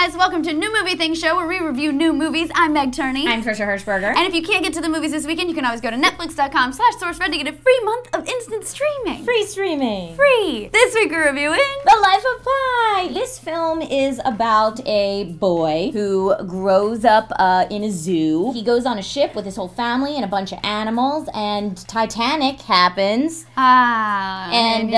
guys, welcome to New Movie Things Show, where we review new movies. I'm Meg Turney. I'm Trisha Hirschberger. And if you can't get to the movies this weekend, you can always go to netflix.com/SourceFed to get a free month of instant streaming. Free streaming. Free! This week we're reviewing The Life of Pi. This film is about a boy who grows up in a zoo. He goes on a ship with his whole family and a bunch of animals, and Titanic happens. And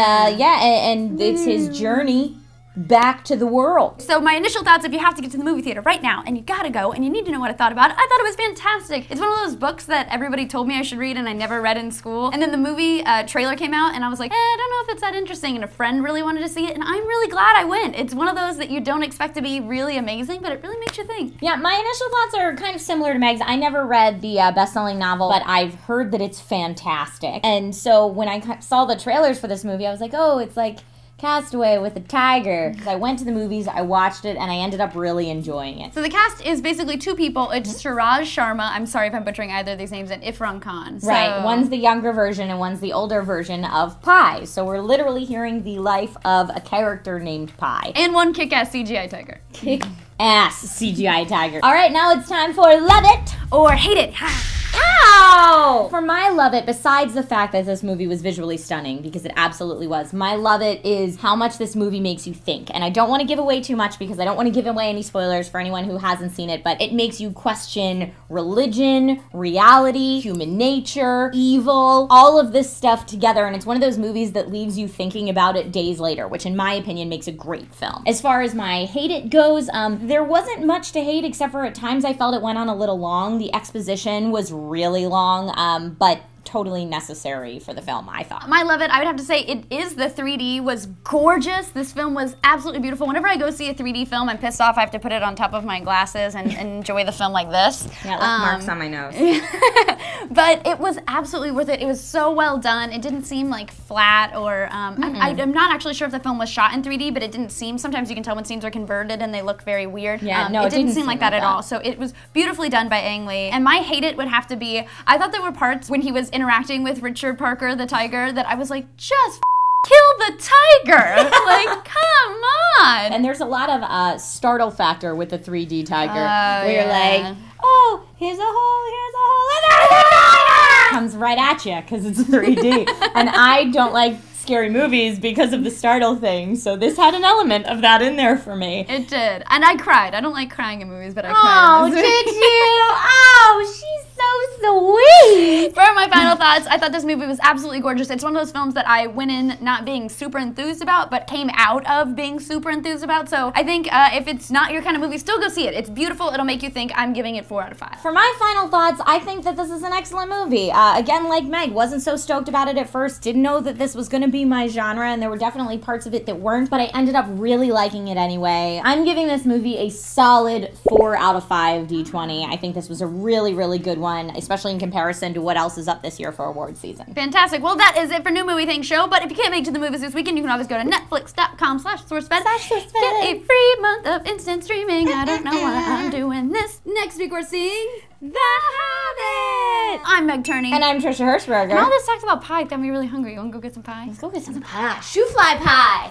it's his journey back to the world. So my initial thoughts, if you have to get to the movie theater right now and you gotta go and you need to know what I thought about it, I thought it was fantastic. It's one of those books that everybody told me I should read and I never read in school. And then the movie trailer came out and I was like, I don't know if it's that interesting, and a friend really wanted to see it and I'm really glad I went. It's one of those that you don't expect to be really amazing, but it really makes you think. Yeah, my initial thoughts are kind of similar to Meg's. I never read the best-selling novel, but I've heard that it's fantastic. And so when I saw the trailers for this movie, I was like, oh, it's like Castaway with a tiger. I went to the movies, I watched it, and I ended up really enjoying it. So the cast is basically two people. It's Suraj, Sharma, I'm sorry if I'm butchering either of these names, and Irrfan. So right, one's the younger version and one's the older version of Pi. So we're literally hearing the life of a character named Pi. And one kick-ass CGI tiger. Kick-ass CGI tiger. All right, now it's time for Love It or Hate It. Ow! For my Love It, besides the fact that this movie was visually stunning, because it absolutely was, my Love It is how much this movie makes you think. And I don't want to give away too much because I don't want to give away any spoilers for anyone who hasn't seen it, but it makes you question religion, reality, human nature, evil, all of this stuff together. And it's one of those movies that leaves you thinking about it days later, which in my opinion makes a great film. As far as my Hate It goes, there wasn't much to hate except for at times I felt it went on a little long. The exposition was really long, but totally necessary for the film, I thought. My Love It, I would have to say it is the 3D was gorgeous. This film was absolutely beautiful. Whenever I go see a 3D film, I'm pissed off I have to put it on top of my glasses and enjoy the film like this. Yeah, it left marks on my nose. But it was absolutely worth it. It was so well done. It didn't seem like flat or, I'm not actually sure if the film was shot in 3D, but it didn't seem, sometimes you can tell when scenes are converted and they look very weird. Yeah, no, it didn't seem like that at all. So it was beautifully done by Ang Lee. And my Hate It would have to be, I thought there were parts when he was interacting with Richard Parker, the tiger, that I was like, just kill the tiger! Like, come on! And there's a lot of startle factor with the 3D tiger, where you're yeah. like, oh, here's a hole, and comes right at you because it's 3D. And I don't like scary movies because of the startle thing, so this had an element of that in there for me. It did. And I cried. I don't like crying in movies, but I cried. Oh, did you? Oh, she's so sweet. For my final thoughts, I thought this movie was absolutely gorgeous. It's one of those films that I went in not being super enthused about, but came out of being super enthused about. So I think if it's not your kind of movie, still go see it. It's beautiful. It'll make you think. I'm giving it 4 out of 5. For my final thoughts, I think that this is an excellent movie. Again, like Meg, wasn't so stoked about it at first. Didn't know that this was going to be my genre, and there were definitely parts of it that weren't, but I ended up really liking it anyway. I'm giving this movie a solid 4 out of 5 D20. I think this was a really, really good one, especially in comparison to what else is up this year for award season. Fantastic. Well, that is it for New Movie Things Show, but if you can't make it to the movies this weekend, you can always go to netflix.com/SourceFed. Get a free month of instant streaming. I don't know why I'm doing this. Next week we're seeing The Hobbit. I'm Meg Turney. And I'm Trisha Hirschberger. And all this talks about pie got me really hungry. You want to go get some pie? Let's go get some pie. Shoe fly pie.